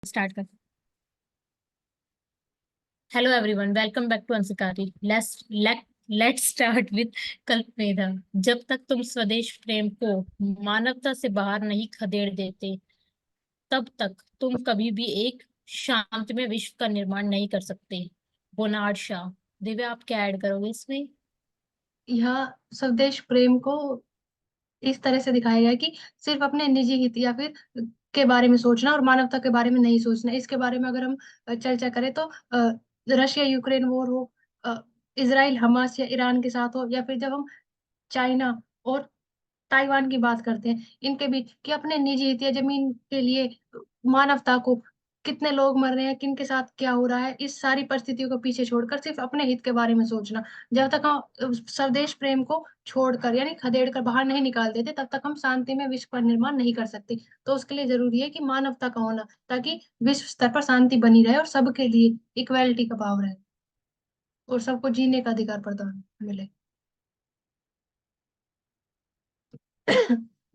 Start कर। Hello everyone, welcome back to अंशकारी। Let's start with कल्पवेदा। जब तक तुम स्वदेश प्रेम को मानवता से बाहर नहीं खदेड़ देते, तब तक तुम कभी भी एक शांतिमय विश्व का निर्माण नहीं कर सकते। बोनार्ड शाह। दिव्या, आप क्या ऐड करोगे इसमें? यह स्वदेश प्रेम को इस तरह से दिखाया गया है कि सिर्फ अपने निजी हित या फिर के बारे में सोचना और मानवता के बारे में नहीं सोचना। इसके बारे में अगर हम चर्चा करें तो रशिया यूक्रेन वॉर हो, इसराइल हमास या ईरान के साथ हो, या फिर जब हम चाइना और ताइवान की बात करते हैं, इनके बीच कि अपने निजी हित या जमीन के लिए मानवता को कितने लोग मर रहे हैं, किन के साथ क्या हो रहा है, इस सारी परिस्थितियों को पीछे छोड़कर सिर्फ अपने हित के बारे में सोचना। जब तक हम स्वदेश प्रेम को छोड़कर यानी खदेड़ कर बाहर नहीं निकाल देते, तब तक हम शांति में विश्व का निर्माण नहीं कर सकते। तो उसके लिए जरूरी है कि मानवता का होना, ताकि विश्व स्तर पर शांति बनी रहे और सबके लिए इक्वालिटी का भाव रहे और सबको जीने का अधिकार प्रदान मिले।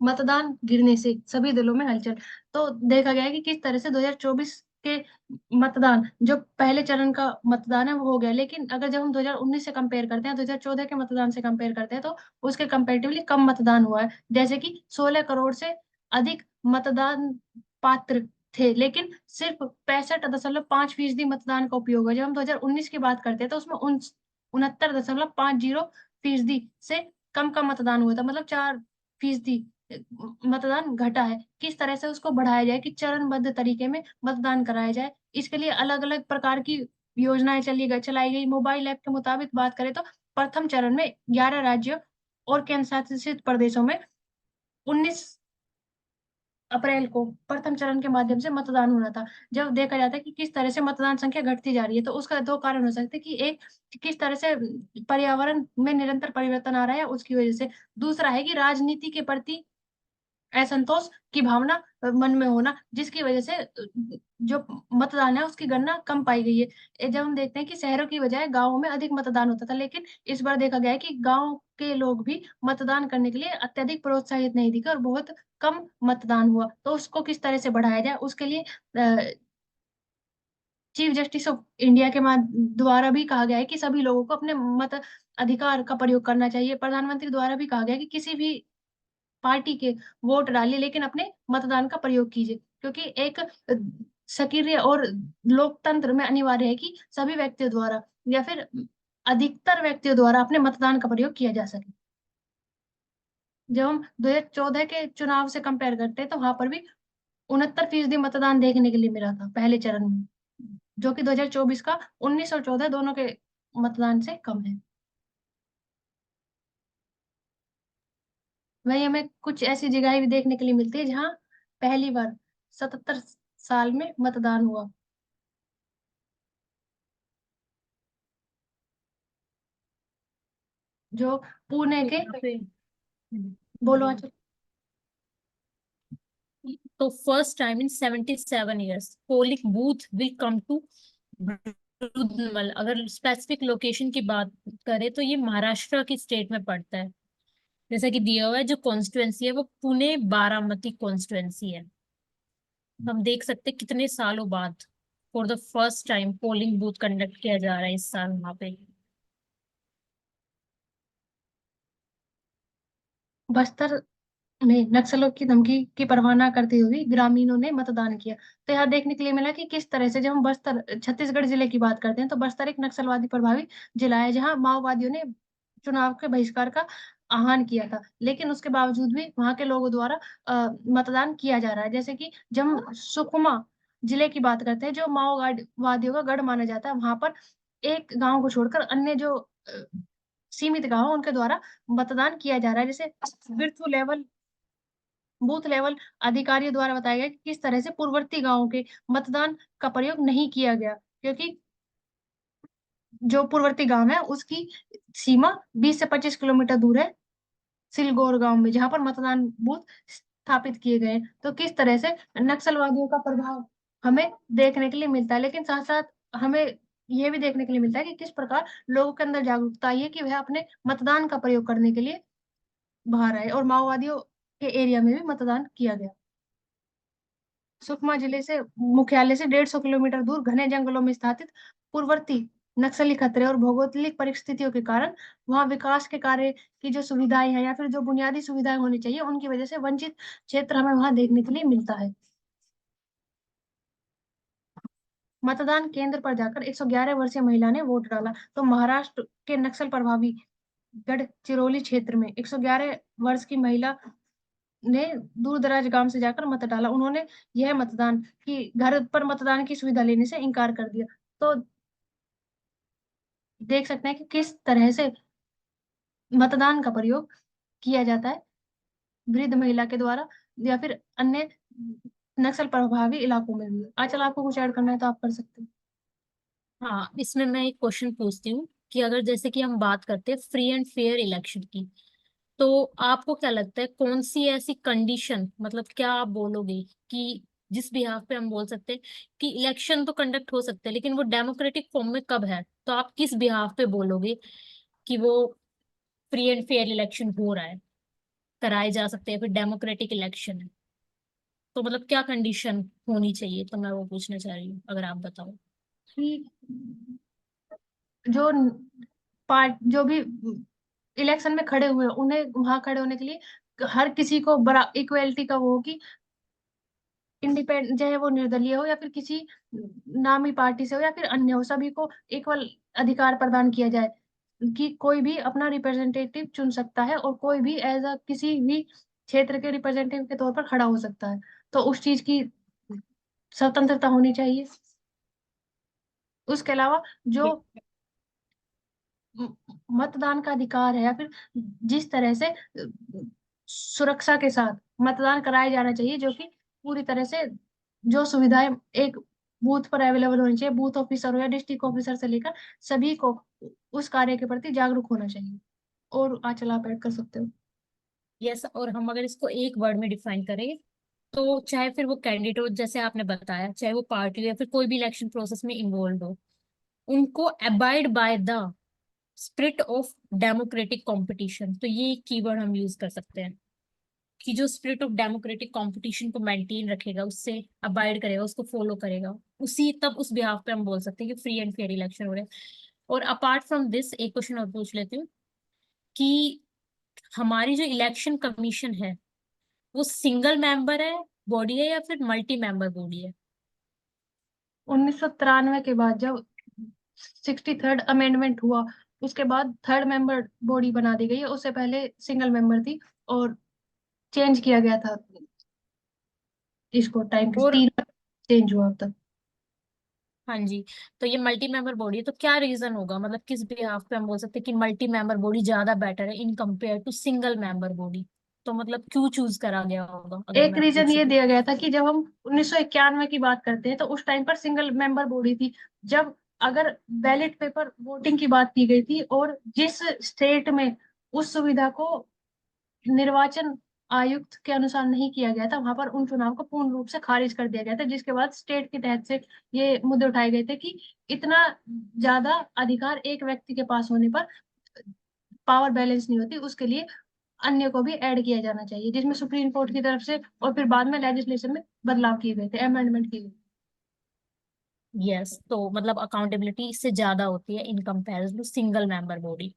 मतदान गिरने से सभी दलों में हलचल। तो देखा गया है कि किस तरह से 2024 के मतदान, जो पहले चरण का मतदान है वो हो गया, लेकिन अगर जब हम 2019 से कंपेयर करते हैं, 2014 के मतदान से कंपेयर करते हैं, तो उसके कंपेरेटिवली कम मतदान हुआ है। जैसे कि 16 करोड़ से अधिक मतदान पात्र थे, लेकिन सिर्फ 65.5% मतदान का उपयोग हुआ। जब हम 2019 की बात करते हैं तो उसमें 69.50% से कम का मतदान हुआ था, मतलब 4% मतदान घटा है। किस तरह से उसको बढ़ाया जाए कि चरणबद्ध तरीके में मतदान कराया जाए, इसके लिए अलग अलग प्रकार की योजनाएं चलाई गई। मोबाइल ऐप के मुताबिक बात करें तो प्रथम चरण में 11 राज्यों और केंद्र शासित प्रदेशों में 19 अप्रैल को प्रथम चरण के माध्यम से मतदान होना था। जब देखा जाता है कि किस तरह से मतदान संख्या घटती जा रही है, तो उसका दो कारण हो सकते हैं कि एक, किस तरह से पर्यावरण में निरंतर परिवर्तन आ रहा है उसकी वजह से। दूसरा है कि राजनीति के प्रति असंतोष की भावना मन में होना, जिसकी वजह से जो मतदान है उसकी गणना कम पाई गई है। जब हम देखते हैं कि शहरों की बजाय गांवों में अधिक मतदान होता था, लेकिन इस बार देखा गया है कि गांव के लोग भी मतदान करने के लिए अत्यधिक प्रोत्साहित नहीं दिखे और बहुत कम मतदान हुआ। तो उसको किस तरह से बढ़ाया जाए, उसके लिए चीफ जस्टिस ऑफ इंडिया के द्वारा भी कहा गया है कि सभी लोगों को अपने मत अधिकार का प्रयोग करना चाहिए। प्रधानमंत्री द्वारा भी कहा गया है कि किसी भी पार्टी के वोट डालिए, लेकिन अपने मतदान का प्रयोग कीजिए, क्योंकि एक सक्रिय और लोकतंत्र में अनिवार्य है कि सभी व्यक्तियों द्वारा या फिर अधिकतर व्यक्तियों द्वारा अपने मतदान का प्रयोग किया जा सके। जब हम 2014 के चुनाव से कंपेयर करते हैं, तो वहां पर भी 69% मतदान देखने के लिए मिला था पहले चरण में, जो कि 2024 का 19 और 14 दोनों के मतदान से कम है। वही हमें कुछ ऐसी जगह भी देखने के लिए मिलती है जहाँ पहली बार 77 साल में मतदान हुआ। जो पुणे तो के, यहाँ पे बोलो अच्छा। तो first time in 77 years polling booth will come to Rudramal. अगर स्पेसिफिक लोकेशन की बात करें तो ये महाराष्ट्र की स्टेट में पड़ता है। जैसा कि दिया हुआ है, जो कॉन्स्टिट्युएंसी है वो पुणे बारामती कॉन्स्टिट्युएंसी है। हम देख सकते हैं कितने सालों बाद for the first time polling booth conduct किया जा रहा है इस साल वहां पे। बस्तर में नक्सलों की धमकी की परवाह न करते हुए ग्रामीणों ने मतदान किया। तो यहाँ देखने के लिए मिला कि किस तरह से, जब हम बस्तर छत्तीसगढ़ जिले की बात करते हैं, तो बस्तर एक नक्सलवादी प्रभावित जिला है, जहाँ माओवादियों ने चुनाव के बहिष्कार का आह्वान किया था, लेकिन उसके बावजूद भी वहां के लोगों द्वारा मतदान किया जा रहा है। जैसे कि जब हम सुकमा जिले की बात करते हैं, जो माओवादियों का गढ़ माना जाता है, वहां पर एक गांव को छोड़कर अन्य जो सीमित गांव हैं, उनके द्वारा मतदान किया जा रहा है। जैसे बूथ लेवल अधिकारियों द्वारा बताया गया कि किस तरह से पूर्ववर्ती गांवों के मतदान का प्रयोग नहीं किया गया, क्योंकि जो पूर्ववर्ती गांव है उसकी सीमा 20 से 25 किलोमीटर दूर है सिलगोर गांव में, जहां पर मतदान बूथ स्थापित किए गए हैं। तो किस तरह से नक्सलवादियों का प्रभाव हमें देखने के लिए मिलता है, लेकिन साथ साथ हमें यह भी देखने के लिए मिलता है कि किस प्रकार लोगों के अंदर जागरूकता आई है कि वह अपने मतदान का प्रयोग करने के लिए बाहर आए, और माओवादियों के एरिया में भी मतदान किया गया। सुकमा जिले से मुख्यालय से 150 किलोमीटर दूर घने जंगलों में स्थापित पूर्ववर्ती नक्सली खतरे और भौगोलिक परिस्थितियों के कारण वहाँ विकास के कार्य की जो सुविधाएं हैं या फिर जो बुनियादी सुविधाएं होनी चाहिए उनकी वजह से वंचित क्षेत्र हमें वहां देखने के लिए मिलता है। मतदान केंद्र पर जाकर 111 वर्षीय महिला ने वोट डाला। तो महाराष्ट्र के नक्सल प्रभावी गढ़चिरौली क्षेत्र में 111 वर्ष की महिला ने दूर दराज गांव से जाकर मत डाला। उन्होंने यह मतदान की घर पर मतदान की सुविधा लेने से इनकार कर दिया। तो देख सकते हैं कि किस तरह से मतदान का प्रयोग किया जाता है वृद्ध महिला के द्वारा या फिर अन्य नक्सल प्रभावी इलाकों में भी। आजकल आपको कुछ ऐड करना है तो आप कर सकते हैं। हाँ, इसमें मैं एक क्वेश्चन पूछती हूँ कि अगर जैसे कि हम बात करते हैं फ्री एंड फेयर इलेक्शन की, तो आपको क्या लगता है कौन सी ऐसी कंडीशन, मतलब क्या आप बोलोगे कि जिस बिहाफ पे हम बोल सकते हैं कि इलेक्शन तो कंडक्ट हो सकते हैं लेकिन वो डेमोक्रेटिक फॉर्म में कब है, तो आप किस बिहाफ पे बोलोगे कि वो फ्री एंड फेयर इलेक्शन हो रहा है, कराए जा सकते हैं, फिर डेमोक्रेटिक इलेक्शन है, तो मतलब क्या कंडीशन होनी चाहिए, तो मैं वो पूछना चाह रही हूँ, अगर आप बताओ। कि जो जो भी इलेक्शन में खड़े हुए हैं, उन्हें वहां खड़े होने के लिए हर किसी को बरा इक्वेलिटी का वो हो कि इंडिपेंडेंट चाहे वो निर्दलीय हो या फिर किसी नामी पार्टी से हो या फिर अन्य हो, सभी को इक्वल अधिकार प्रदान किया जाए कि कोई भी अपना रिप्रेजेंटेटिव चुन सकता है और कोई भी एज अ किसी भी क्षेत्र के रिप्रेजेंटेटिव के तौर पर खड़ा हो सकता है। तो उस चीज की स्वतंत्रता होनी चाहिए। उसके अलावा जो मतदान का अधिकार है या फिर जिस तरह से सुरक्षा के साथ मतदान कराया जाना चाहिए, जो कि पूरी तरह से जो सुविधाएं एक बूथ पर अवेलेबल होनी चाहिए, बूथ ऑफिसर हो या डिस्ट्रिक्ट ऑफिसर से लेकर सभी को उस कार्य के प्रति जागरूक होना चाहिए। और आंचल आप ऐड कर सकते हो। यस, और हम अगर इसको एक वर्ड में डिफाइन करें, तो चाहे फिर वो कैंडिडेट हो जैसे आपने बताया, चाहे वो पार्टी हो या फिर कोई भी इलेक्शन प्रोसेस में इन्वॉल्व हो, उनको abide by the spirit of democratic competition, तो ये कीवर्ड हम यूज कर सकते हैं कि जो स्पिरिट ऑफ डेमोक्रेटिक कंपटीशन को मेंटेन रखेगा, उससे अबाइड करेगा, उसको फॉलो करेगा, उसी तब उस बिहाफ पे हम बोल सकते हैं कि फ्री एंड फेयर इलेक्शन हो रहे हैं। और अपार्ट फ्रॉम दिस एक क्वेश्चन और पूछ लेती हूँ कि हमारी जो इलेक्शन कमीशन है वो सिंगल मेंबर है, बॉडी है, या फिर मल्टी मेंबर बॉडी है? 1993 के बाद जब 63rd अमेंडमेंट हुआ, उसके बाद थर्ड मेंबर बॉडी बना दी गई है। उससे पहले सिंगल मेंबर थी और चेंज किया गया था इसको टाइम के और 3 चेंज हुआ अब तक। हाँ जी, तो ये मल्टी मेंबर बॉडी है, तो क्या रीजन होगा, मतलब किस बिहाफ पे हम बोल सकते हैं कि मल्टी मेंबर बॉडी ज्यादा बेटर है in compare to single member body, तो मतलब क्यों चूज करा गया होगा, अगर एक मैं रीजन पूछूं ये तो। दिया गया था कि जब हम 1991 की बात करते हैं तो उस टाइम पर सिंगल मेंबर बॉडी थी। जब अगर बैलेट पेपर वोटिंग की बात की गई थी और जिस स्टेट में उस सुविधा को निर्वाचन आयुक्त के अनुसार नहीं किया गया था, वहां पर उन चुनाव को पूर्ण रूप से खारिज कर दिया गया था, जिसके बाद स्टेट के तहत से ये मुद्दे उठाए गए थे कि इतना ज्यादा अधिकार एक व्यक्ति के पास होने पर पावर बैलेंस नहीं होती, उसके लिए अन्य को भी ऐड किया जाना चाहिए, जिसमें सुप्रीम कोर्ट की तरफ से और फिर बाद में लेजिस्लेशन में बदलाव किए गए थे, अमेंडमेंट किए गए। यस, तो मतलब अकाउंटेबिलिटी इससे ज्यादा होती है in comparison to single member body,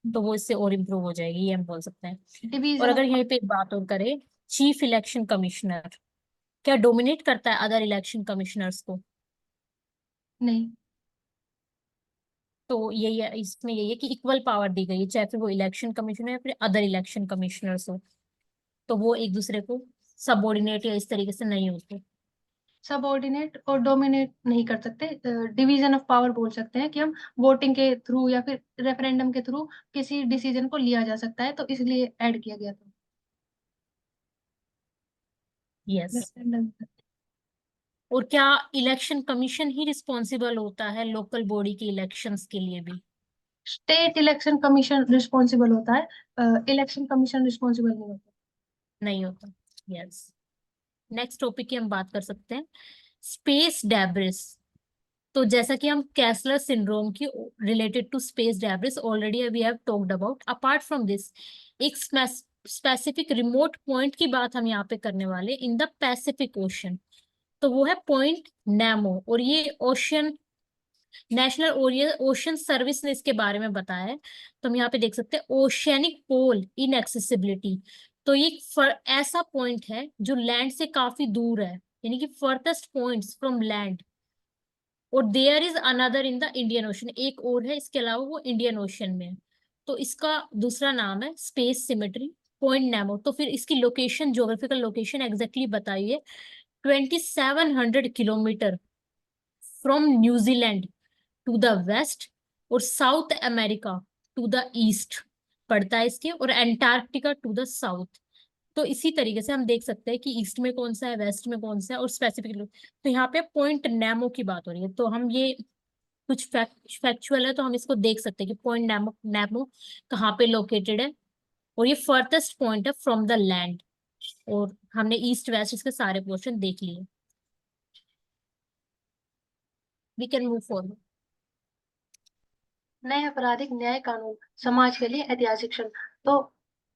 तो वो इससे और इम्प्रूव हो जाएगी, ये हम बोल सकते हैं। और डिवीजन अगर ऑफ यहीं पे एक बात और करें, चीफ इलेक्शन कमिश्नर क्या डोमिनेट करता है अदर इलेक्शन कमिश्नर्स को? नहीं। तो यही है, इसमें यही है कि इक्वल पावर दी गई है, चाहे फिर वो इलेक्शन कमिश्नर या फिर अदर इलेक्शन कमिश्नर्स हो, तो वो एक दूसरे को सबऑर्डिनेट या इस तरीके से नहीं होते। सबऑर्डिनेट और डोमिनेट नहीं कर सकते, डिवीजन ऑफ पावर बोल सकते हैं कि हम वोटिंग के थ्रू या फिर रेफरेंडम के थ्रू किसी डिसीजन को लिया जा सकता है, तो इसलिए ऐड किया गया था यस, रेफरेंडम। और क्या इलेक्शन कमीशन ही रिस्पॉन्सिबल होता है लोकल बॉडी के इलेक्शंस के लिए भी? स्टेट इलेक्शन कमीशन रिस्पॉन्सिबल होता है, इलेक्शन कमीशन रिस्पॉन्सिबल नहीं होता। नहीं होता। यस, नेक्स्ट टॉपिक की हम बात कर सकते हैं, स्पेस डेब्रिस। तो जैसा कि हम कैसलर सिंड्रोम की related to space debris already we have talked about, apart from this एक स्पेसिफिक रिमोट पॉइंट की बात हम यहाँ पे करने वाले इन द पैसिफिक ओशन। तो वो है पॉइंट नेमो, और ये ओशियन नेशनल ओशन सर्विस ने इसके बारे में बताया है। तो हम यहाँ पे देख सकते हैं ओशियनिक पोल इनएक्सेसिबिलिटी। तो ये ऐसा पॉइंट है जो लैंड से काफी दूर है, यानी कि फर्थेस्ट पॉइंट्स फ्रॉम लैंड। और there is another in the Indian Ocean, एक और है इसके अलावा, वो इंडियन ओशन में है। तो इसका दूसरा नाम है स्पेस सिमेट्री पॉइंट नेमो। तो फिर इसकी लोकेशन, ज्योग्राफिकल लोकेशन एग्जैक्टली बताइए। 2700 kilometre from New Zealand to the west, और South America to the east पड़ता है इसके, और एंटार्क्टिका टू द साउथ। तो इसी तरीके से हम देख सकते हैं कि ईस्ट में कौन सा है, वेस्ट में कौन सा है, और स्पेसिफिक। तो यहाँ पे पॉइंट नेमो की बात हो रही है, तो हम ये कुछ फैक्चुअल है तो हम इसको देख सकते हैं कि पॉइंट नेमो नेमो कहाँ पे लोकेटेड है। और ये फर्थेस्ट पॉइंट है फ्रॉम द लैंड। और हमने ईस्ट वेस्ट इसके सारे पोर्शन देख लिए। We can move forward. नए आपराधिक न्याय कानून समाज के लिए ऐतिहासिक क्षण। तो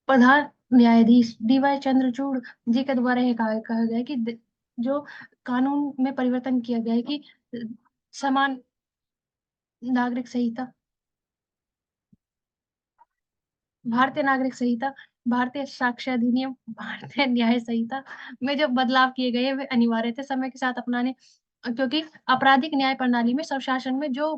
प्रधान न्यायाधीश डीवाई चंद्रचूड़ जी के द्वारा ये कहा गया है कि जो कानून में परिवर्तन किया गया है कि समान नागरिक संहिता, भारतीय नागरिक संहिता, भारतीय साक्ष्य अधिनियम, भारतीय न्याय संहिता में जो बदलाव किए गए वे अनिवार्य थे समय के साथ अपनाने, क्योंकि आपराधिक न्याय प्रणाली में स्वशासन में जो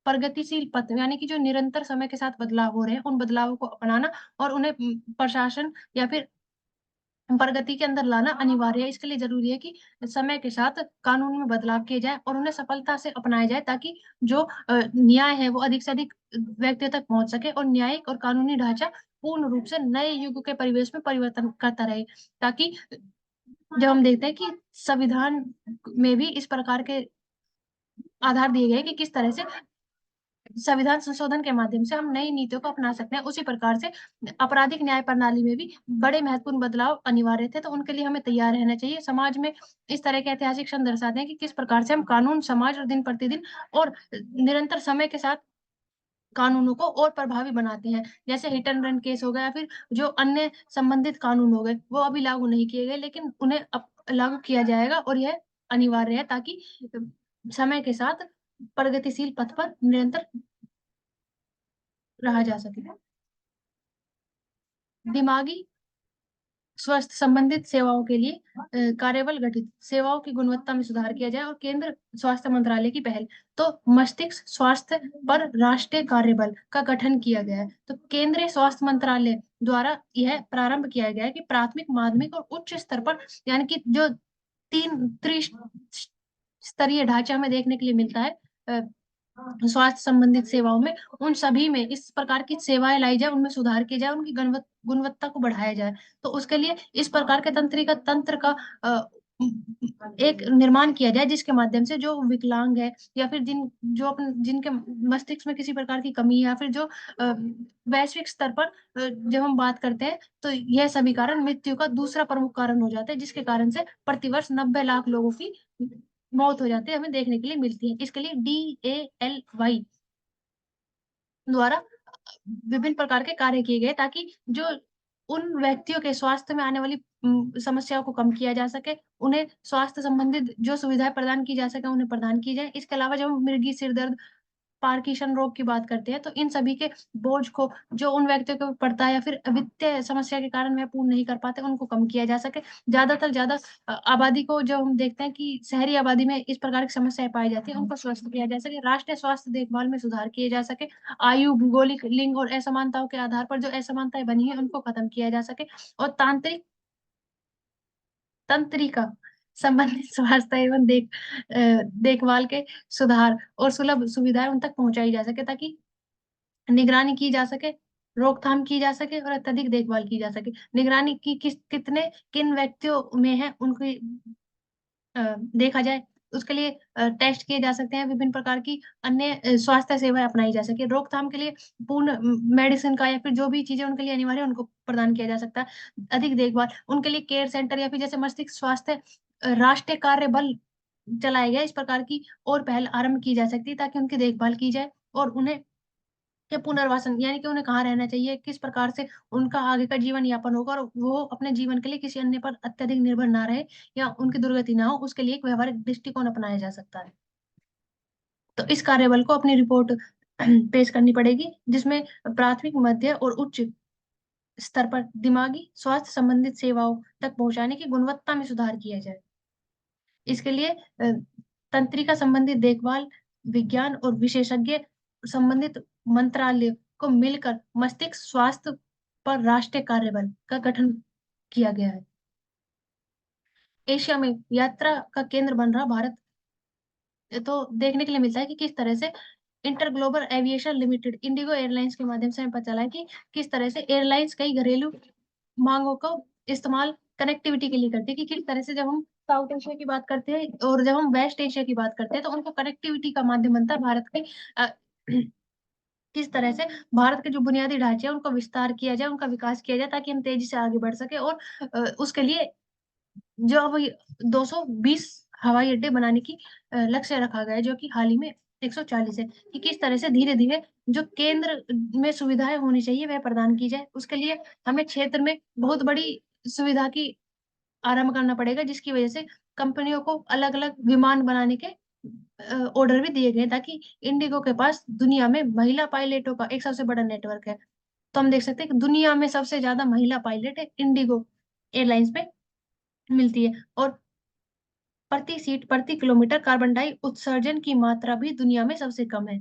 प्रगतिशील पथ यानी कि जो निरंतर समय के साथ बदलाव हो रहे हैं उन बदलावों को अपनाना और उन्हें प्रशासन या फिर प्रगति के अंदर लाना अनिवार्य है। इसके लिए जरूरी है कि समय के साथ कानून में बदलाव किए जाए और उन्हें सफलता से अपनाया जाए, ताकि जो न्याय है वो अधिक से अधिक व्यक्तियों तक पहुंच सके और न्यायिक और कानूनी ढांचा पूर्ण रूप से नए युग के परिवेश में परिवर्तन करता रहे। ताकि जब हम देखते हैं कि संविधान में भी इस प्रकार के आधार दिए गए हैं कि किस तरह से संविधान संशोधन के माध्यम से हम नई नीतियों को अपना सकते हैं, उसी प्रकार से आपराधिक न्याय प्रणाली में भी बड़े महत्वपूर्ण बदलाव अनिवार्य थे। तो उनके लिए हमें तैयार रहना चाहिए। समाज में इस तरह के ऐतिहासिक क्षण दर्शाते हैं कि किस प्रकार से हम कानून, समाज और दिन प्रतिदिन और निरंतर समय के साथ कानूनों को और प्रभावी बनाते हैं। जैसे हिट एंड रन केस हो गया या फिर जो अन्य संबंधित कानून हो गए, वो अभी लागू नहीं किए गए लेकिन उन्हें अब लागू किया जाएगा और यह अनिवार्य है, ताकि समय के साथ प्रगतिशील पथ पर निरंतर रहा जा सके। दिमागी स्वास्थ्य संबंधित सेवाओं के लिए कार्यबल गठित, सेवाओं की गुणवत्ता में सुधार किया जाए और केंद्र स्वास्थ्य मंत्रालय की पहल। तो मस्तिष्क स्वास्थ्य पर राष्ट्रीय कार्यबल का गठन किया गया है। तो केंद्रीय स्वास्थ्य मंत्रालय द्वारा यह प्रारंभ किया गया है कि प्राथमिक, माध्यमिक और उच्च स्तर पर, यानी कि जो तीन त्रिस्तरीय ढांचा हमें देखने के लिए मिलता है स्वास्थ्य संबंधित सेवाओं में, उन सभी में इस प्रकार की सेवाएं लाई जाए, उनमें सुधार किया जाए, उनकी गुणवत्ता को बढ़ाया जाए। तो उसके लिए इस प्रकार के तंत्र का एक निर्माण किया जाए, जिसके माध्यम से जो विकलांग है या फिर जिनके मस्तिष्क में किसी प्रकार की कमी है या फिर जो वैश्विक स्तर पर जब हम बात करते हैं तो यह सभी कारण मृत्यु का दूसरा प्रमुख कारण हो जाता है, जिसके कारण से प्रतिवर्ष 90 लाख लोगों की मौत हो जाती है, हमें देखने के लिए मिलती है। इसके लिए DALY द्वारा विभिन्न प्रकार के कार्य किए गए, ताकि जो उन व्यक्तियों के स्वास्थ्य में आने वाली समस्याओं को कम किया जा सके, उन्हें स्वास्थ्य संबंधित जो सुविधाएं प्रदान की जा सके उन्हें प्रदान की जाए। इसके अलावा जब हम मिर्गी, सिर दर्द, पार्किंसन रोग की बात करते हैं तो इन सभी के बोझ को जो उन व्यक्तियों के ऊपर पड़ता है या फिर वित्तीय समस्या के कारण वह पूर्ण नहीं कर पाते, उनको कम किया जा सके। ज्यादातर ज्यादा आबादी को, जो हम देखते हैं कि शहरी आबादी में इस प्रकार की समस्याएं पाई जाती है, उनको स्वस्थ किया जा सके। राष्ट्रीय स्वास्थ्य देखभाल में सुधार किए जा सके। आयु, भौगोलिक, लिंग और असमानताओं के आधार पर जो असमानताएं बनी है उनको खत्म किया जा सके। और तंत्रिका संबंधित स्वास्थ्य एवं देखभाल के सुधार और सुलभ सुविधाएं उन तक पहुंचाई जा सके, ताकि निगरानी की जा सके, रोकथाम की जा सके और अत्यधिक देखभाल की जा सके। निगरानी की किन व्यक्तियों में है उनकी देखा जाए, उसके लिए टेस्ट किए जा सकते हैं। विभिन्न प्रकार की अन्य स्वास्थ्य सेवाएं अपनाई जा सके। रोकथाम के लिए पूर्ण मेडिसिन का या फिर जो भी चीजें उनके लिए अनिवार्य है उनको प्रदान किया जा सकता है। अधिक देखभाल उनके लिए केयर सेंटर या फिर जैसे मस्तिष्क स्वास्थ्य राष्ट्रीय कार्य बल चलाए गए, इस प्रकार की और पहल आरंभ की जा सकती है, ताकि उनकी देखभाल की जाए और उन्हें के पुनर्वासन, यानी कि उन्हें कहाँ रहना चाहिए, किस प्रकार से उनका आगे का जीवन यापन होगा, और वो अपने जीवन के लिए किसी अन्य पर अत्यधिक निर्भर ना रहे या उनकी दुर्गति ना हो, उसके लिए एक व्यवहारिक दृष्टिकोण अपनाया जा सकता है। तो इस कार्यबल को अपनी रिपोर्ट पेश करनी पड़ेगी, जिसमें प्राथमिक, मध्य और उच्च स्तर पर दिमागी स्वास्थ्य संबंधित सेवाओं तक पहुंचाने की गुणवत्ता में सुधार किया जाए। इसके लिए तंत्रिका संबंधित देखभाल, विज्ञान और विशेषज्ञ संबंधित मंत्रालय को मिलकर मस्तिष्क स्वास्थ्य पर राष्ट्रीय कार्यबल का गठन किया गया है। एशिया में यात्रा का केंद्र बन रहा भारत, तो देखने के लिए मिलता है कि किस तरह से inter global aviation limited, Indigo airlines के माध्यम से हमें पता चला है कि किस तरह से एयरलाइंस कई घरेलू मांगों का इस्तेमाल कनेक्टिविटी के लिए करती है, कि किस तरह से जब हम साउथ एशिया की बात करते हैं और जब हम वेस्ट एशिया की बात करते हैं, तो उनको कनेक्टिविटी का माध्यम बनता है भारत के। किस तरह से भारत के जो बुनियादी ढांचे हैं उनका विस्तार किया जाए, उनका विकास किया जाए, ताकि हम तेजी से आगे बढ़ सके। और उसके लिए जो अब 220 हवाई अड्डे बनाने की लक्ष्य रखा गया है, जो कि हाल ही में 140 है, कि किस तरह से धीरे धीरे जो केंद्र में सुविधाएं होनी चाहिए वह प्रदान की जाए। उसके लिए हमें क्षेत्र में बहुत बड़ी सुविधा की आरंभ करना पड़ेगा, जिसकी वजह से कंपनियों को अलग अलग विमान बनाने के ऑर्डर भी दिए गए, ताकि इंडिगो के पास दुनिया में महिला पायलटों का एक सबसे बड़ा नेटवर्क है। तो हम देख सकते हैं कि दुनिया में सबसे ज्यादा महिला पायलट है इंडिगो एयरलाइंस पे मिलती है, और प्रति सीट प्रति किलोमीटर कार्बन डाई उत्सर्जन की मात्रा भी दुनिया में सबसे कम है।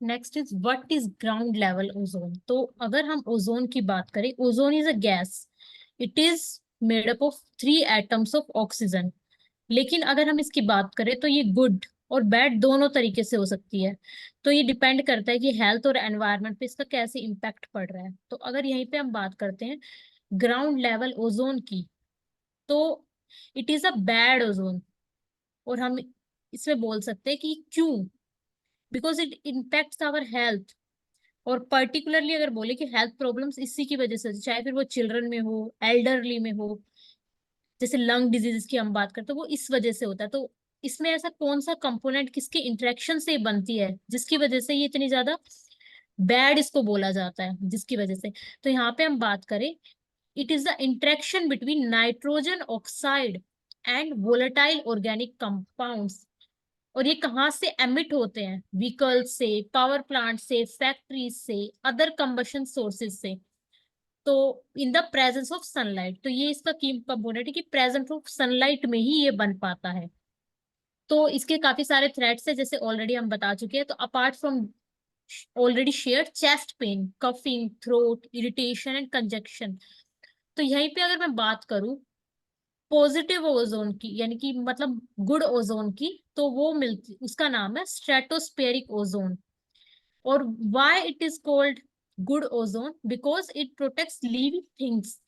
Next is what is ground level ozone. तो अगर हम ओजोन की बात करें, ozone is a gas, it is made up of 3 atoms of oxygen. लेकिन अगर हम इसकी बात करें तो ये गुड और बैड दोनों तरीके से हो सकती है। तो ये डिपेंड करता है कि हेल्थ और एनवायरनमेंट पे इसका कैसे इम्पैक्ट पड़ रहा है। तो अगर यहीं पे हम बात करते हैं ग्राउंड लेवल ओजोन की, तो it is a bad ozone. और हम इसमें बोल सकते हैं कि क्यों, because it impacts our health. और पर्टिकुलरली अगर बोले कि हेल्थ प्रॉब्लम्स इसी की वजह से, चाहे फिर वो चिल्ड्रन में हो, एल्डरली में हो, जैसे लंग डिजीज की हम बात करते हैं, वो इस वजह से होता है। तो इसमें ऐसा कौन सा कंपोनेंट किसके इंटरेक्शन से बनती है जिसकी वजह से ये इतनी ज्यादा बैड इसको बोला जाता है, जिसकी वजह से। तो यहाँ पे हम बात करें, it is the interaction between nitrogen oxide and volatile organic compounds. और ये कहाँ से एमिट होते हैं? व्हीकल से, पावर प्लांट से, फैक्ट्रीज से, अदर कंबशन सोर्सेज से। तो in the presence of sunlight, तो ये इसका की कंपोनेंट है कि प्रेजेंस ऑफ सनलाइट में ही ये बन पाता है। तो इसके काफी सारे थ्रेट्स है, जैसे ऑलरेडी हम बता चुके हैं। तो apart from already share chest pain, coughing, throat irritation and conjunction. तो यहीं पे अगर मैं बात करूं पॉजिटिव ओजोन की, यानी कि मतलब गुड ओजोन की, तो वो मिलती, उसका नाम है स्ट्रेटोस्फेरिक ओजोन। और why it is called good ozone? Because it protects living things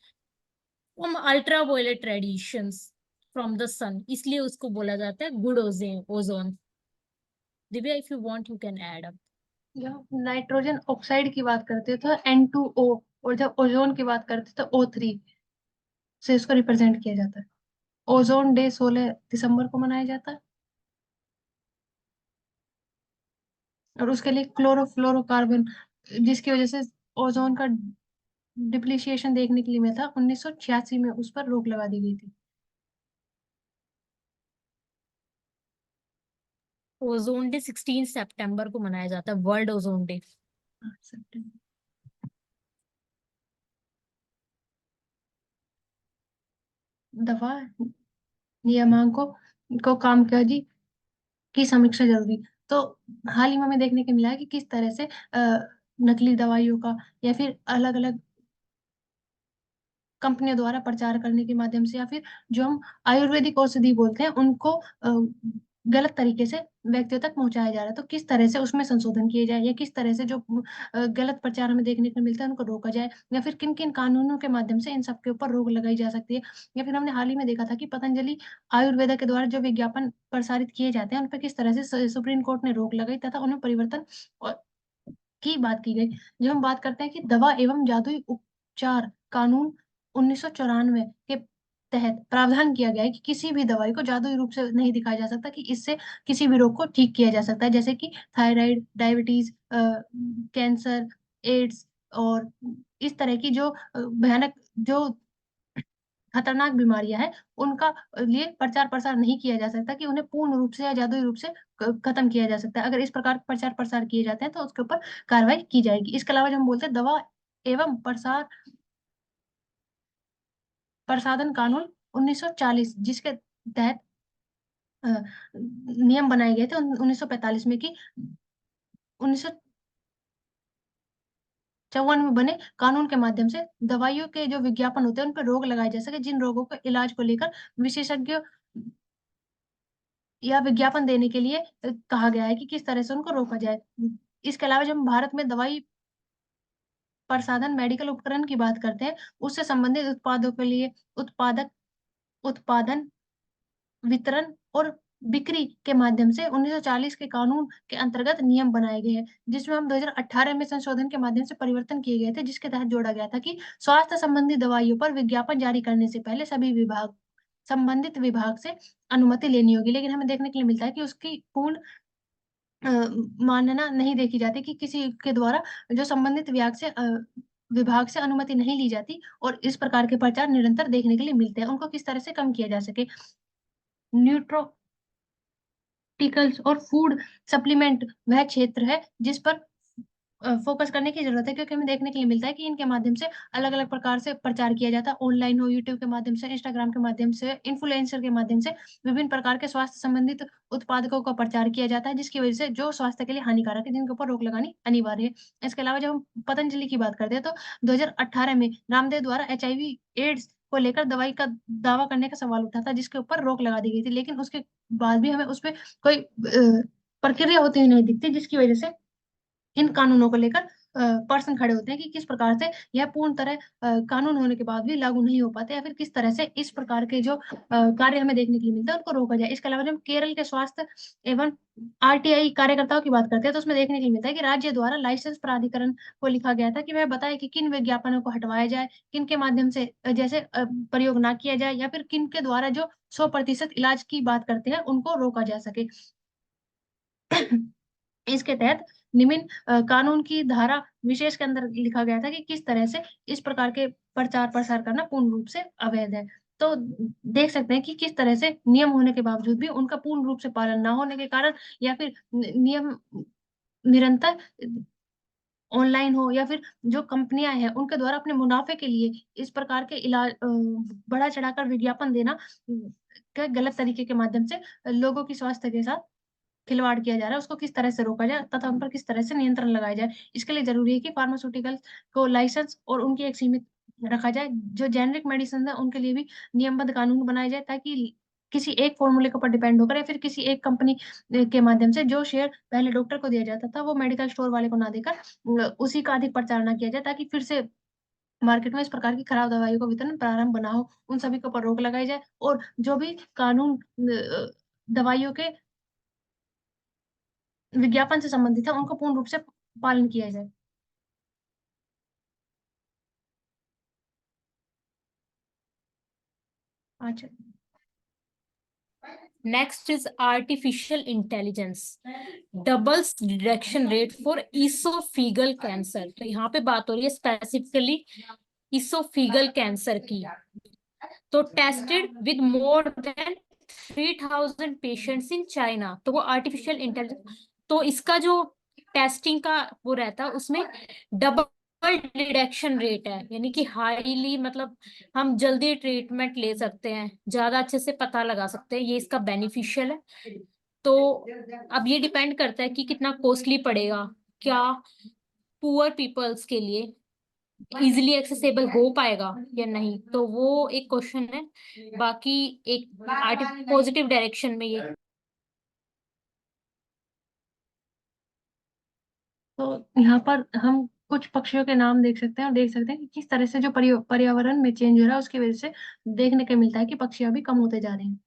from ultraviolet radiations from the sun, इसलिए उसको बोला जाता है good ozone. Divya, if you want you can add up. जब नाइट्रोजन ऑक्साइड की बात करते हैं तो N2O, और जब ओजोन की बात करते हैं तो O3 से इसको रिप्रेजेंट किया जाता है। ओजोन डे 16 दिसंबर को मनाया जाता है, और उसके लिए क्लोरोफ्लोरोकार्बन, जिसकी वजह से ओजोन का डिप्लीशिएशन देखने के लिए मिला था, 1986 में उस पर रोक लगा दी गई थी। ओजोन डे 16 सितंबर को मनाया जाता है, वर्ल्ड ओजोन डे। 8 सितंबर। दवा नियामकों को कामकाजी की समीक्षा जरूरी। तो हाल ही में हमें देखने को मिला है कि किस तरह से नकली दवाइयों का या फिर अलग अलग कंपनियों द्वारा प्रचार करने के माध्यम से, या फिर जो हम आयुर्वेदिक औषधि बोलते हैं उनको गलत तरीके से व्यक्तियों तक पहुंचाया जा रहा है। तो किस तरह से उसमें संशोधन किए जाए, या किस तरह से जो गलत प्रचार हमें देखने को मिलता है उनको रोका जाए, या फिर किन किन कानूनों के माध्यम से इन सब के ऊपर रोक लगाई जा सकती है। या फिर हमने हाल ही में देखा था कि पतंजलि आयुर्वेदा के द्वारा जो विज्ञापन प्रसारित किए जाते हैं उन पर किस तरह से सुप्रीम कोर्ट ने रोक लगाई, तथा उन्हें परिवर्तन की बात की गई। जब हम बात करते हैं कि दवा एवं जादुई उपचार कानून 1994 के तहत प्रावधान किया गया है कि किसी भी दवाई को जादुई रूप से नहीं दिखाया जा सकता कि इससे किसी भी रोग को ठीक किया जा सकता है, जैसे कि थायराइड, डायबिटीज, कैंसर, एड्स और इस तरह की जो भयानक, जो खतरनाक बीमारियां हैं, उनका लिए प्रचार प्रसार नहीं किया जा सकता कि उन्हें पूर्ण रूप से या जादुई रूप से खत्म किया जा सकता है। अगर इस प्रकार के प्रचार प्रसार किए जाते हैं तो उसके ऊपर कार्रवाई की जाएगी। इसके अलावा जो हम बोलते हैं दवा एवं प्रसार प्रसाधन कानून 1940, जिसके तहत नियम बनाए गए थे 1945 में कि 1954 में बने कानून के माध्यम से दवाइयों के जो विज्ञापन होते हैं उन पर रोक लगाई जा सके, जिन रोगों के इलाज को लेकर विशेषज्ञ या विज्ञापन देने के लिए कहा गया है कि किस तरह से उनको रोका जाए। इसके अलावा जब हम भारत में दवाई प्रसाधन मेडिकल उपकरण की बात करते हैं, उससे संबंधित उत्पादों के लिए उत्पादक उत्पादन, वितरण और बिक्री के माध्यम से 1940 के कानून के अंतर्गत नियम बनाए गए हैं, जिसमें हम 2018 में संशोधन के माध्यम से परिवर्तन किए गए थे, जिसके तहत जोड़ा गया था कि स्वास्थ्य संबंधी दवाइयों पर विज्ञापन जारी करने से पहले सभी विभाग संबंधित विभाग से अनुमति लेनी होगी। लेकिन हमें देखने के लिए मिलता है कि उसकी पूर्ण मानना नहीं देखी जाती कि किसी के द्वारा जो संबंधित विभाग से अनुमति नहीं ली जाती, और इस प्रकार के प्रचार निरंतर देखने के लिए मिलते हैं। उनको किस तरह से कम किया जा सके। न्यूट्रो टिकल्स और फूड सप्लीमेंट वह क्षेत्र है जिस पर फोकस करने की जरूरत है, क्योंकि हमें देखने के लिए मिलता है कि इनके माध्यम से अलग अलग प्रकार से प्रचार किया जाता है। ऑनलाइन हो, यूट्यूब के माध्यम से, इंस्टाग्राम के माध्यम से, इन्फ्लुएंसर के माध्यम से विभिन्न प्रकार के स्वास्थ्य संबंधित उत्पादकों का प्रचार किया जाता है, जिसकी वजह से जो स्वास्थ्य के लिए हानिकारक है, जिनके ऊपर रोक लगानी अनिवार्य है। इसके अलावा जब हम पतंजलि की बात करते हैं तो 2018 में रामदेव द्वारा HIV एड्स को लेकर दवाई का दावा करने का सवाल उठा था, जिसके ऊपर रोक लगा दी गई थी, लेकिन उसके बाद भी हमें उस पर कोई प्रक्रिया होती हुई नहीं दिखती, जिसकी वजह से इन कानूनों को लेकर पर्सन खड़े होते हैं कि किस प्रकार से यह पूर्ण तरह कानून होने के बाद भी लागू नहीं हो पाते, या फिर किस तरह से इस प्रकार के जो कार्य हमें देखने के लिए मिलता है उनको रोका जाए। इसके अलावा जब हम केरल के स्वास्थ्य एवं RTI कार्यकर्ताओं की बात करते हैं तो उसमें देखने के लिए मिलता है कि राज्य द्वारा लाइसेंस प्राधिकरण को लिखा गया था कि वह बताए कि किन विज्ञापनों को हटवाया जाए, किन के माध्यम से जैसे प्रयोग ना किया जाए, या फिर किन के द्वारा जो 100% इलाज की बात करते हैं उनको रोका जा सके। इसके तहत निम्न कानून की धारा विशेष के अंदर लिखा गया था कि किस तरह से इस प्रकार के प्रचार प्रसार करना पूर्ण रूप से अवैध है। तो देख सकते हैं कि किस तरह से नियम होने के बावजूद भी उनका पूर्ण रूप से पालन ना होने के कारण, या फिर नियम निरंतर ऑनलाइन हो, या फिर जो कंपनियां हैं उनके द्वारा अपने मुनाफे के लिए इस प्रकार के इलाज बढ़ा चढ़ाकर विज्ञापन देना के गलत तरीके के माध्यम से लोगों की स्वास्थ्य के साथ खिलवाड़ किया जा रहा है, उसको किस तरह से रोका जाए तथा उन पर किस तरह से नियंत्रण लगाया जाए। इसके लिए जरूरी है कि फार्मास्यूटिकल को लाइसेंस और उनकी एक सीमित रखा जाए। जो जेनरिक मेडिसिन है उनके लिए भी नियमबद्ध कानून बनाए जाए, ताकि किसी एक फॉर्मूले के ऊपर डिपेंड होकर या फिर किसी एक कंपनी के माध्यम से जो शेयर पहले डॉक्टर को दिया जाता था वो मेडिकल स्टोर वाले को ना देकर उसी का अधिक प्रचार ना किया जाए, ताकि फिर से मार्केट में इस प्रकार की खराब दवाइयों का वितरण प्रारंभ बना हो। उन सभी के ऊपर रोक लगाई जाए, और जो भी कानून दवाइयों के विज्ञापन से संबंधित है उनको पूर्ण रूप से पालन किया जाए। अच्छा। Next is artificial intelligence, doubles detection rate for oesophageal cancer. तो यहाँ पे बात हो रही है स्पेसिफिकली इसोफिगल कैंसर की। तो tested with more than 3000 patients in China. तो वो आर्टिफिशियल इंटेलिजेंस, तो इसका जो टेस्टिंग का वो रहता है उसमें डबल डिटेक्शन रेट है, यानी कि हाईली, मतलब हम जल्दी ट्रीटमेंट ले सकते हैं, ज्यादा अच्छे से पता लगा सकते हैं, ये इसका बेनिफिशियल है। तो अब ये डिपेंड करता है कि कितना कॉस्टली पड़ेगा, क्या पुअर पीपल्स के लिए इजिली एक्सेसिबल हो पाएगा या नहीं, तो वो एक क्वेश्चन है। बाकी एक पॉजिटिव डायरेक्शन में ये। तो यहाँ पर हम कुछ पक्षियों के नाम देख सकते हैं, और देख सकते हैं कि किस तरह से जो पर्यावरण में चेंज हो रहा है उसकी वजह से देखने को मिलता है कि पक्षी अभी कम होते जा रहे हैं।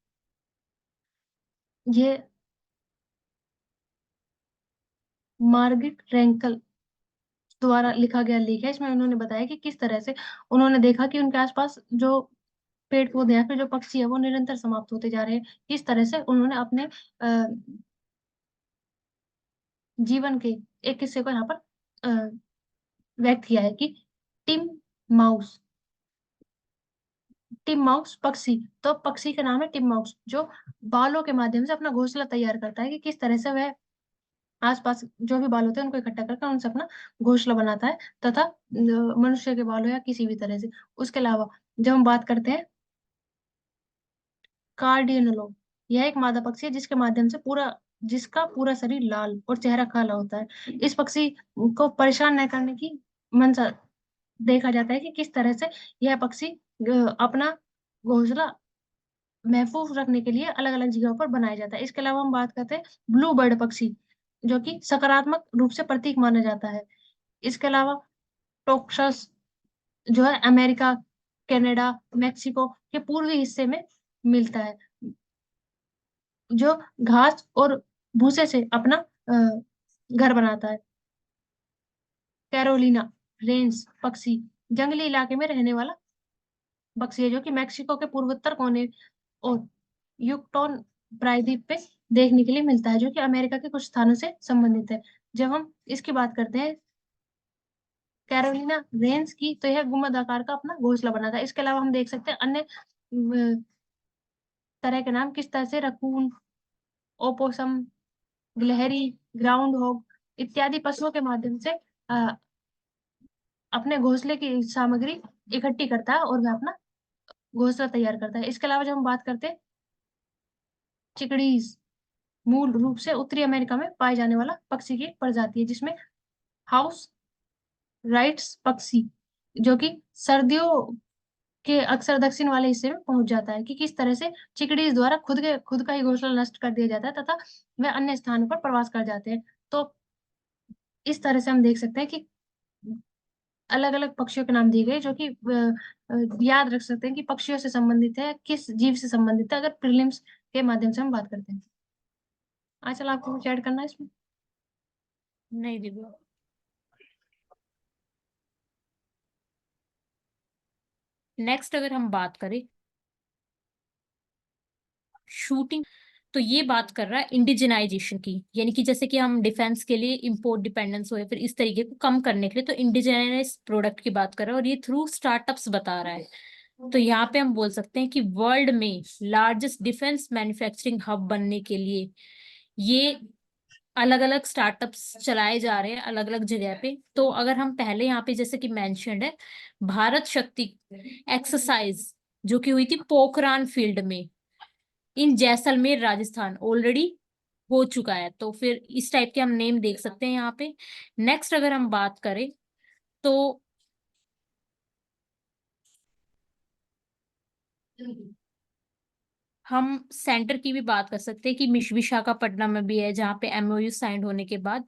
ये मार्गेट रैंकल द्वारा लिखा गया लेख है। इसमें उन्होंने बताया कि किस तरह से उन्होंने देखा कि उनके आसपास जो पेड़ पौधे या फिर जो पक्षी है वो निरंतर समाप्त होते जा रहे हैं। किस तरह से उन्होंने अपने जीवन के एक किस्से को यहाँ पर व्यक्त किया है कि टिम माउस टिम माउस पक्षी, तो पक्षी का नाम है टिम माउस, जो बालों के माध्यम से अपना घोंसला तैयार करता है कि किस तरह से वह आसपास जो भी बाल होते हैं उनको इकट्ठा करके उनसे अपना घोंसला बनाता है, तथा मनुष्य के बाल हो या किसी भी तरह से। उसके अलावा जब हम बात करते हैं कार्डिनलो, यह एक मादा पक्षी है जिसका पूरा शरीर लाल और चेहरा काला होता है। इस पक्षी को परेशान न करने की मंशा देखा जाता है कि किस तरह से यह पक्षी अपना घोंसला महफूज रखने के लिए अलग अलग जगहों पर बनाया जाता है। इसके अलावा हम बात करते हैं ब्लू बर्ड पक्षी, जो कि सकारात्मक रूप से प्रतीक माना जाता है। इसके अलावा टोक्सस, जो है अमेरिका, कनाडा, मेक्सिको के पूर्वी हिस्से में मिलता है, जो घास और भूसे से अपना घर बनाता है। कैरोलिना रेंस पक्षी जंगली इलाके में रहने वाला पक्षी है, जो कि मेक्सिको के पूर्वोत्तर कोने और युकटॉन प्रायद्वीप पे देखने के लिए मिलता है, जो कि अमेरिका के कुछ स्थानों से संबंधित है। जब हम इसकी बात करते हैं कैरोलिना रेंस की, तो यह गुम्बद आकार का अपना घोंसला बनाता है। इसके अलावा हम देख सकते हैं अन्य तरह के नाम, किस तरह से रकून, ओपोसम, गिलहरी, ग्राउंड हॉग इत्यादि पशुओं के माध्यम से अ, अपने घोंसले की सामग्री इकट्ठी करता है और वह अपना घोंसला तैयार करता है। इसके अलावा जब हम बात करते हैं चिकड़ीज, मूल रूप से उत्तरी अमेरिका में पाए जाने वाला पक्षी की प्रजाति है, जिसमें हाउस राइट्स पक्षी, जो कि सर्दियों के अक्सर दक्षिण वाले हिस्से में पहुंच जाता है, कि किस तरह से चिकड़ीज द्वारा खुद का ही घोंसला नष्ट कर दिया जाता है तथा वे अन्य स्थानों पर प्रवास कर जाते हैं। तो इस तरह से हम देख सकते हैं कि अलग अलग पक्षियों के नाम दिए गए, जो कि याद रख सकते हैं कि पक्षियों से संबंधित है, किस जीव से संबंधित है, अगर प्रीलिम्स के माध्यम से हम बात करते हैं। चल आपको कुछ ऐड करना है इसमें? नहीं दिव्या। नेक्स्ट अगर हम बात करें शूटिंग, तो ये बात कर रहा है इंडिजिनाइजेशन की, यानी कि जैसे कि हम डिफेंस के लिए इंपोर्ट डिपेंडेंस हो या फिर इस तरीके को कम करने के लिए, तो इंडिजिनाइज प्रोडक्ट की बात कर रहा है और ये थ्रू स्टार्टअप्स बता रहा है। तो यहाँ पे हम बोल सकते हैं कि वर्ल्ड में लार्जेस्ट डिफेंस मैन्युफैक्चरिंग हब बनने के लिए ये अलग अलग स्टार्टअप्स चलाए जा रहे हैं अलग अलग जगह पे। तो अगर हम पहले यहाँ पे जैसे कि मेंशन्ड है भारत शक्ति एक्सरसाइज, जो कि हुई थी पोखरान फील्ड में इन जैसलमेर राजस्थान, ऑलरेडी हो चुका है। तो फिर इस टाइप के हम नेम देख सकते हैं यहाँ पे। नेक्स्ट अगर हम बात करें तो हम सेंटर की भी बात कर सकते हैं कि विशाखापट्टनम में भी है, जहाँ पे एमओयू साइन होने के बाद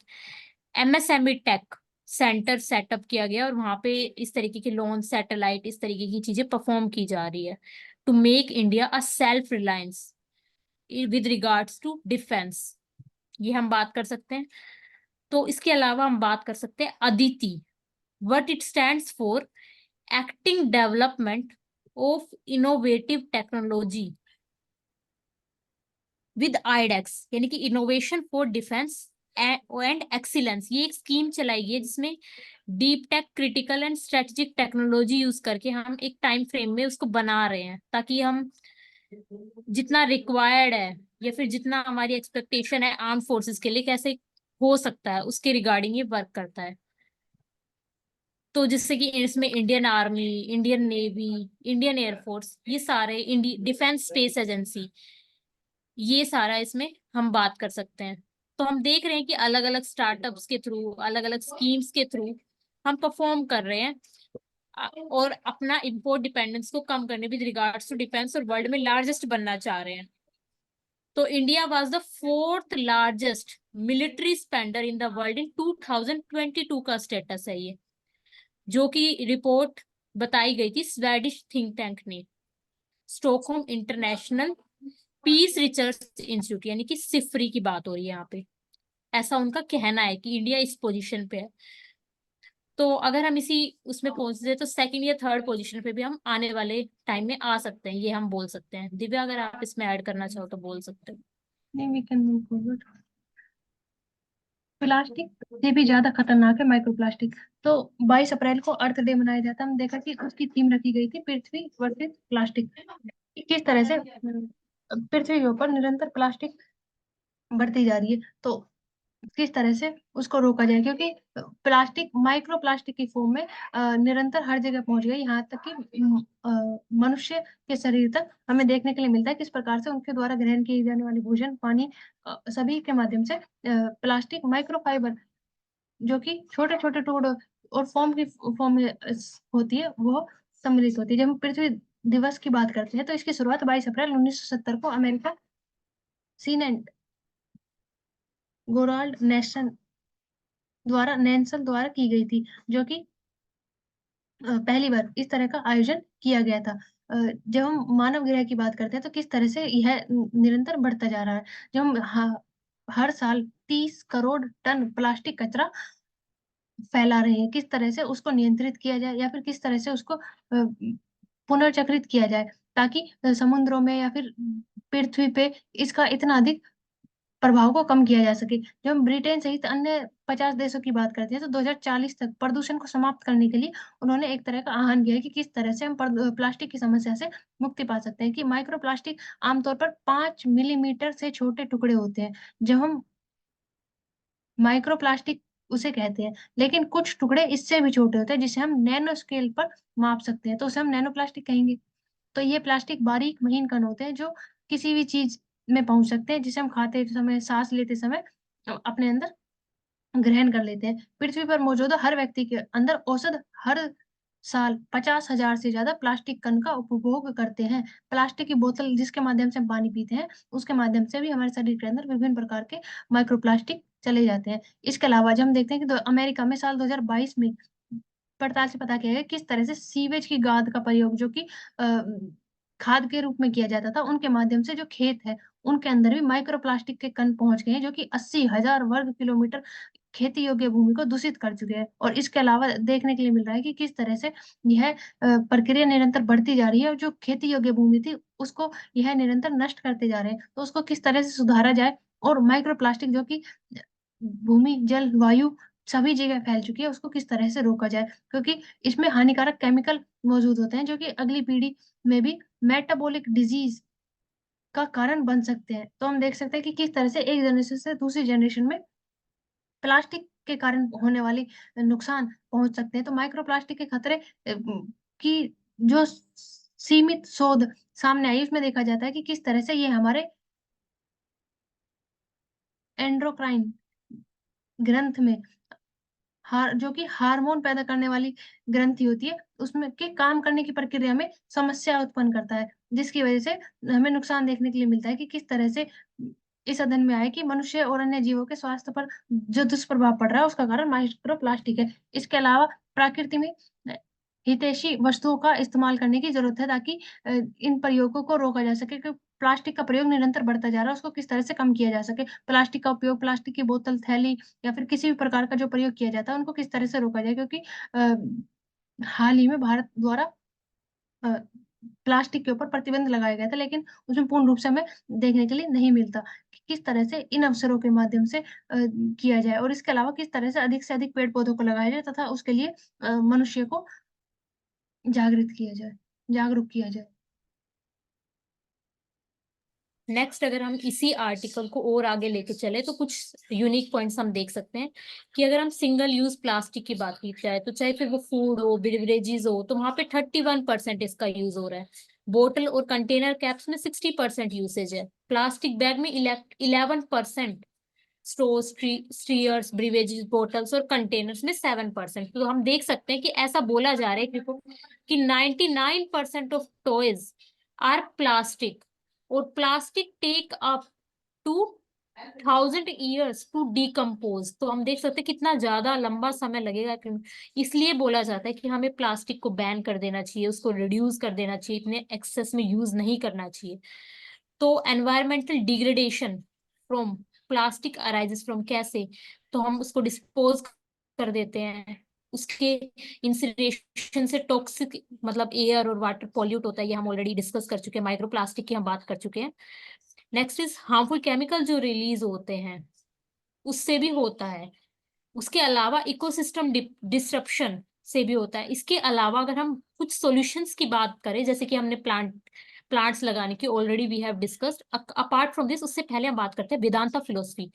एमएसएमई टेक सेंटर सेटअप किया गया और वहां पे इस तरीके के लॉन्च सैटेलाइट इस तरीके की चीजें परफॉर्म की जा रही है to make India a self reliance with regards to defence. ये हम बात कर सकते हैं। तो इसके अलावा हम बात कर सकते हैं Aditi, what it stands for acting development of innovative technology with iDEX, यानी कि innovation for defence and excellence. ये एक स्कीम चलाई गई है जिसमें deep tech, critical and strategic technology use करके हम एक टाइम फ्रेम में उसको बना रहे हैं, ताकि हम जितना रिक्वायर्ड है या फिर जितना हमारी एक्सपेक्टेशन है आर्म फोर्सेस के लिए कैसे हो सकता है उसके रिगार्डिंग ये वर्क करता है। तो जिससे कि इसमें Indian army, Indian navy, Indian air force, ये सारे डिफेंस स्पेस एजेंसी, ये सारा इसमें हम बात कर सकते हैं। तो हम देख रहे हैं कि अलग अलग स्टार्टअप्स के थ्रू, अलग अलग स्कीम्स के थ्रू हम परफॉर्म कर रहे हैं और अपना इंपोर्ट डिपेंडेंस को कम करने विद रिगार्ड्स टू डिफेंस और वर्ल्ड में लार्जेस्ट बनना चाह रहे हैं। तो India was the fourth largest military spender in the world in 2022 का स्टेटस है ये, जो कि रिपोर्ट बताई गई थी स्वेडिश थिंक टैंक ने, Stockholm International Peace Research Institute, यानी कि सिफरी की बात हो रही है यहाँ पे। ऐसा उनका कहना है कि इंडिया इस पोजीशन पे है। तो अगर हम इसी उसमें पहुंच जाए तो सेकंड या थर्ड पोजीशन पे भी हम आने वाले टाइम में आ सकते हैं, ये हम बोल सकते हैं। दिव्या, अगर आप इसमें ऐड करना चाहो तो बोल सकते हो। नहीं, we can move forward. Plastic से भी ज्यादा खतरनाक है माइक्रोप्लास्टिक। तो 22 अप्रैल को अर्थ डे मनाया जाता है। हम देखा कि उसकी थीम रखी गई थी पृथ्वी वर्सेस प्लास्टिक। किस तरह से पृथ्वी के ऊपर निरंतर प्लास्टिक बढ़ती जा रही है, तो किस तरह से उसको रोका जाए, क्योंकि प्लास्टिक माइक्रो प्लास्टिक की फॉर्म में निरंतर हर जगह पहुंच गई, यहाँ तक कि मनुष्य के शरीर तक हमें देखने के लिए मिलता है किस प्रकार से उनके द्वारा ग्रहण किए जाने वाले भोजन, पानी, सभी के माध्यम से प्लास्टिक माइक्रो फाइबर, जो कि छोटे छोटे टुकड़ों और फॉर्म में होती है, वो सम्मिलित होती है। जब हम पृथ्वी दिवस की बात करते हैं तो इसकी शुरुआत 22 अप्रैल 1970 को अमेरिका सीनेट गोराल्ड नेल्सन द्वारा की गई थी, जो कि पहली बार इस तरह का आयोजन किया गया था। जब हम मानव ग्रह की बात करते हैं तो किस तरह से यह निरंतर बढ़ता जा रहा है। जब हम हर साल 30 करोड़ टन प्लास्टिक कचरा फैला रहे हैं, किस तरह से उसको नियंत्रित किया जाए या फिर किस तरह से उसको पुनर्चक्रित किया जाए, ताकि समुद्रों में या फिर पृथ्वी पे इसका इतना अधिक प्रभाव को कम किया जा सके। जब हम ब्रिटेन सहित अन्य 50 देशों की बात करते हैं तो 2040 तक प्रदूषण को समाप्त करने के लिए उन्होंने एक तरह का आह्वान किया है कि किस तरह से हम प्लास्टिक की समस्या से मुक्ति पा सकते हैं। कि माइक्रो प्लास्टिक आमतौर पर 5 मिलीमीटर से छोटे टुकड़े होते हैं। जब हम माइक्रो प्लास्टिक उसे कहते हैं, लेकिन कुछ टुकड़े इससे भी छोटे होते हैं जिसे हम नैनो स्केल पर माप सकते हैं, तो उसे हम नैनो प्लास्टिक कहेंगे। तो ये प्लास्टिक बारीक महीन कण होते हैं जो किसी भी चीज में पहुंच सकते हैं, जिसे हम खाते समय, सांस लेते समय अपने अंदर ग्रहण कर लेते हैं। पृथ्वी पर मौजूद हर व्यक्ति के अंदर औसत हर साल 50,000 से ज्यादा प्लास्टिक कण का उपभोग करते हैं। प्लास्टिक की बोतल जिसके माध्यम से हम पानी पीते हैं, उसके माध्यम से भी हमारे शरीर के अंदर विभिन्न प्रकार के माइक्रोप्लास्टिक चले जाते हैं। इसके अलावा जब हम देखते हैं कि अमेरिका में साल 2022 में पड़ताल से पता किया गया किस तरह से सीवेज की गाद का प्रयोग, जो कि खाद के रूप में किया जाता था, उनके माध्यम से जो खेत है उनके अंदर भी माइक्रो प्लास्टिक के कण पहुंच गए हैं, जो कि 80,000 वर्ग किलोमीटर खेती योग्य भूमि को दूषित कर चुके हैं। और इसके अलावा देखने के लिए मिल रहा है कि किस तरह से यह प्रक्रिया निरंतर बढ़ती जा रही है, और जो खेती योग्य भूमि थी उसको यह निरंतर नष्ट करते जा रहे हैं। तो उसको किस तरह से सुधारा जाए, और माइक्रो प्लास्टिक जो कि भूमि, जल, वायु सभी जगह फैल चुकी है, उसको किस तरह से रोका जाए, क्योंकि इसमें हानिकारक केमिकल मौजूद होते हैं जो कि अगली पीढ़ी में भी मेटाबॉलिक डिजीज का कारण बन सकते हैं। तो हम देख सकते हैं कि किस तरह से एक जनरेशन से दूसरी जनरेशन में प्लास्टिक के कारण होने वाली नुकसान पहुंच सकते हैं। तो माइक्रो प्लास्टिक के खतरे की जो सीमित शोध सामने आई, उसमें देखा जाता है कि किस तरह से ये हमारे एंडोक्राइन ग्रंथ में, जो कि हार्मोन पैदा करने वाली ग्रंथि होती है, उसमें के काम करने की प्रक्रिया में समस्या उत्पन्न करता है, जिसकी वजह से हमें नुकसान देखने के लिए मिलता है। कि किस तरह से इस अध्ययन में आया कि मनुष्य और अन्य जीवों के स्वास्थ्य पर जो दुष्प्रभाव पड़ रहा है उसका कारण माइक्रो प्लास्टिक है। इसके अलावा प्रकृति में हितैषी वस्तुओं का इस्तेमाल करने की जरूरत है, ताकि इन प्रयोगों को रोका जा सके। कि प्लास्टिक का प्रयोग निरंतर बढ़ता जा रहा है, उसको किस तरह से कम किया जा सके। प्लास्टिक का उपयोग, प्लास्टिक की बोतल, थैली या फिर किसी भी प्रकार का जो प्रयोग किया जाता है उनको किस तरह से रोका जाए, क्योंकि हाल ही में भारत द्वारा अ, प्लास्टिक के ऊपर प्रतिबंध लगाया गया था, लेकिन उसमें पूर्ण रूप से हमें देखने के लिए नहीं मिलता कि किस तरह से इन अवसरों के माध्यम से किया जाए, और इसके अलावा किस तरह से अधिक पेड़ पौधों को लगाया जाए, तथा उसके लिए मनुष्य को जागरूक किया जाए। नेक्स्ट, अगर हम इसी आर्टिकल को और आगे लेके चले तो कुछ यूनिक पॉइंट्स हम देख सकते हैं कि अगर हम सिंगल यूज प्लास्टिक की बात की जाए तो चाहे फिर वो फूड हो, बेवरेजेस हो, तो वहां पे 31% इसका यूज हो रहा है। बोतल और कंटेनर कैप्स में 60% यूसेज है। प्लास्टिक बैग में 11%, स्ट्रोस, स्ट्रीयर्स, ब्रीवेजेस, बोटल्स और कंटेनर्स में 7%। तो हम देख सकते हैं कि ऐसा बोला जा रहा है कि 99% ऑफ टॉयज आर प्लास्टिक, और plastic take up to 1000 years to decompose. तो हम देख सकते हैं कितना ज्यादा लंबा समय लगेगा। इसलिए बोला जाता है कि हमें प्लास्टिक को बैन कर देना चाहिए, उसको रिड्यूस कर देना चाहिए, इतने एक्सेस में यूज नहीं करना चाहिए। तो environmental degradation from plastic arises from, कैसे? तो हम उसको डिस्पोज कर देते हैं, उसके इंसिनरेशन से टॉक्सिक मतलब एयर और वाटर पॉल्यूट होता है, ये हम ऑलरेडी डिस्कस कर चुके हैं, माइक्रोप्लास्टिक की हम बात कर चुके हैं। नेक्स्ट इज हार्मफुल केमिकल जो रिलीज होते हैं, उससे भी होता है। उसके अलावा इकोसिस्टम डिसरप्शन से भी होता है। इसके अलावा अगर हम कुछ सॉल्यूशंस की बात करें, जैसे कि हमने प्लांट्स लगाने की already we have discussed. Apart from this, उससे पहले हम बात करते हैं Vedanta philosophy,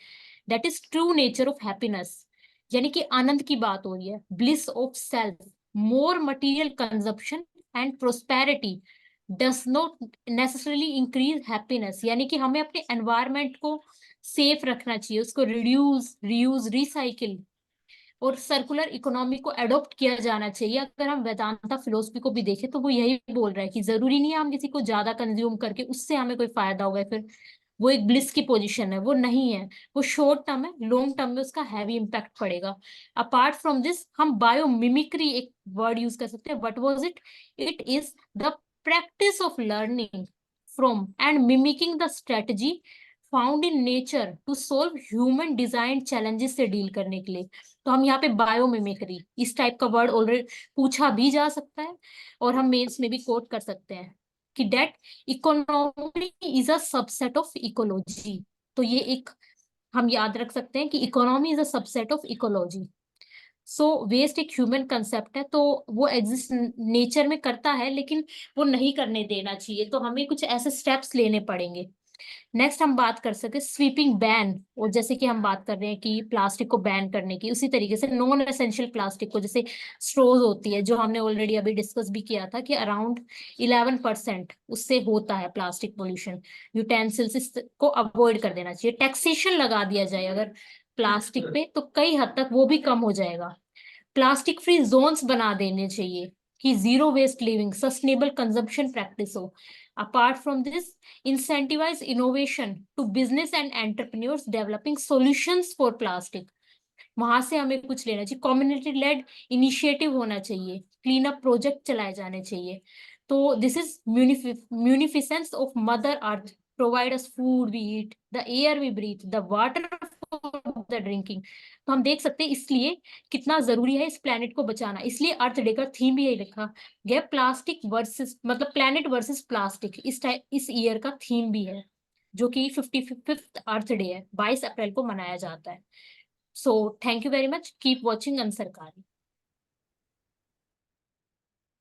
that is true nature of happiness, यानी कि आनंद की बात हो रही है, bliss of self, more material consumption and prosperity does not necessarily increase happiness, यानी कि हमें अपने एनवायरमेंट को सेफ रखना चाहिए, उसको रिड्यूस, रीयूज, रिसाइकिल और सर्कुलर इकोनॉमी को एडॉप्ट किया जाना चाहिए। अगर हम वेदांता फिलोसफी को भी देखें तो वो यही बोल रहा है कि जरूरी नहीं है हम किसी को ज्यादा कंज्यूम करके उससे हमें कोई फायदा होगा, फिर वो एक ब्लिस की पोजीशन है, वो नहीं है। वो शॉर्ट टर्म है, लॉन्ग टर्म में उसका हैवी इम्पैक्ट पड़ेगा। अपार्ट फ्रॉम दिस, हम बायोमिमिक्री एक वर्ड यूज कर सकते हैं। What was it? It is the practice of learning from and mimicking the strategy found in nature to solve human design challenges से deal करने के लिए। तो हम यहाँ पे बायोमिमिक्री इस टाइप का वर्ड ऑलरेडी पूछा भी जा सकता है, और हम मेंस में भी कोट कर सकते हैं कि that economy is a subset of ecology. तो ये एक हम याद रख सकते हैं कि economy is a subset of ecology. So waste एक ह्यूमन कंसेप्ट है, तो वो एग्जिस्ट नेचर में करता है, लेकिन वो नहीं करने देना चाहिए, तो हमें कुछ ऐसे स्टेप्स लेने पड़ेंगे। नेक्स्ट हम बात कर सकते हैं स्वीपिंग बैन, और जैसे कि हम बात कर रहे हैं कि प्लास्टिक को बैन करने की, उसी तरीके से नॉन एसेंशियल प्लास्टिक को, जैसे स्ट्रोज होती है जो हमने ऑलरेडी अभी डिस्कस भी किया था कि अराउंड 11% उससे होता है प्लास्टिक पोल्यूशन। यूटेंसिल्स को अवॉइड कर देना चाहिए। टैक्सेशन लगा दिया जाए अगर प्लास्टिक पे, तो कई हद तक वो भी कम हो जाएगा। प्लास्टिक फ्री जोन्स बना देने चाहिए कि zero waste living, sustainable consumption practice हो। Apart from this, incentivize innovation to business and entrepreneurs developing solutions for plastic, वहां से हमें कुछ लेना चाहिए। कम्युनिटी लेड इनिशिएटिव होना चाहिए, क्लीन अप प्रोजेक्ट चलाए जाने चाहिए। तो this is munificence of mother earth, provide us food we eat, the air we breathe, the water for the drinking. तो हम देख सकते हैं इसलिए कितना जरूरी है इस प्लेनेट को बचाना। इसलिए अर्थ डे का थीम भी यही रखा गया, प्लास्टिक वर्सेस मतलब प्लेनेट वर्सेस प्लास्टिक, इस ईयर का थीम भी है, जो कि 55th अर्थ डे है, 22 अप्रैल को मनाया जाता है। So thank you very much. Keep watching Ansarkari.